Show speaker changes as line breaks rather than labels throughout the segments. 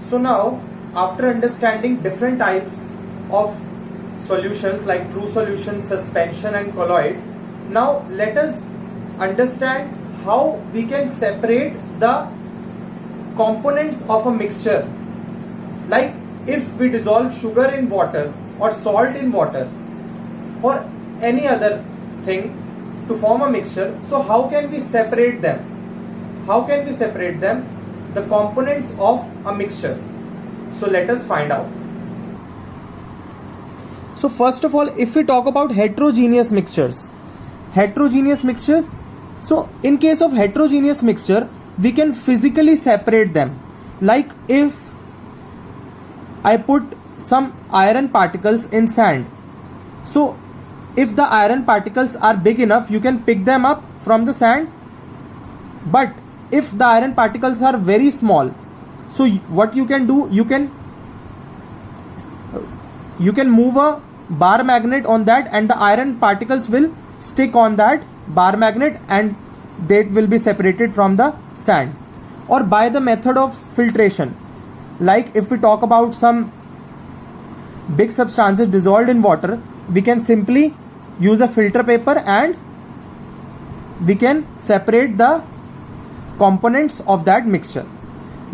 So now, after understanding different types of solutions like true solution, suspension and colloids, now let us understand how we can separate the components of a mixture. Like if we dissolve sugar in water or salt in water or any other thing to form a mixture, so how can we separate them? How can we separate them? The components of a mixture. So let us find out. So first of all, if we talk about heterogeneous mixtures, so in case of heterogeneous mixture, we can physically separate them. Like if I put some iron particles in sand, so if the iron particles are big enough, you can pick them up from the sand. But if the iron particles are very small, so what you can do, you can move a bar magnet on that, and the iron particles will stick on that bar magnet and they will be separated from the sand. Or by the method of filtration, like if we talk about some big substances dissolved in water, we can simply use a filter paper and we can separate the components of that mixture.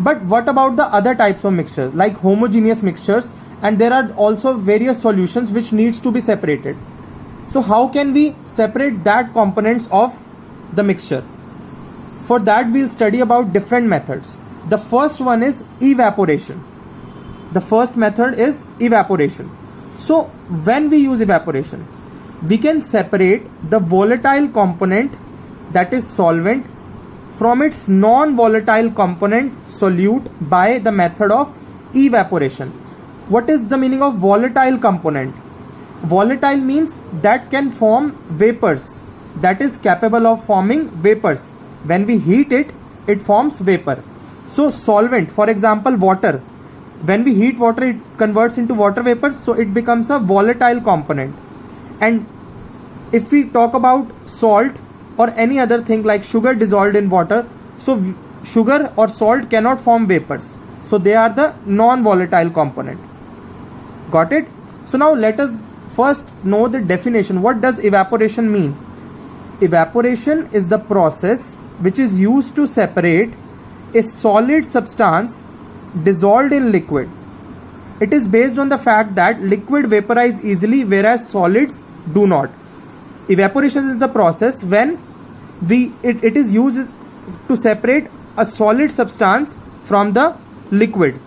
But what about the other types of mixtures like homogeneous mixtures, and there are also various solutions which needs to be separated. So how can we separate that components of the mixture? For that we'll study about different methods. The first one is evaporation. The first method is evaporation. So when we use evaporation, we can separate the volatile component, that is solvent, from its non-volatile component, solute, by the method of evaporation. What is the meaning of volatile component? Volatile means that can form vapors, that is capable of forming vapors. When we heat it, it forms vapor. So solvent, for example water, when we heat water, it converts into water vapors, so it becomes a volatile component. And if we talk about salt or any other thing like sugar dissolved in water, so sugar or salt cannot form vapors, so they are the non-volatile component. Got it? So now let us first know the definition. What does evaporation mean? Evaporation is the process which is used to separate a solid substance dissolved in liquid. It is based on the fact that liquid vaporize easily whereas solids do not. Evaporation is the process when it is used to separate a solid substance from the liquid.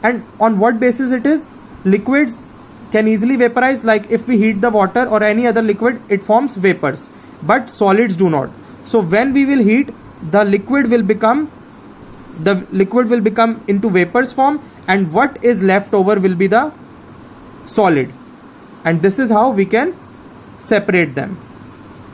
And on what basis it is? Liquids can easily vaporize, like if we heat the water or any other liquid, it forms vapors, but solids do not. So when we will heat, the liquid will become into vapors form, and what is left over will be the solid. And this is how we can separate them.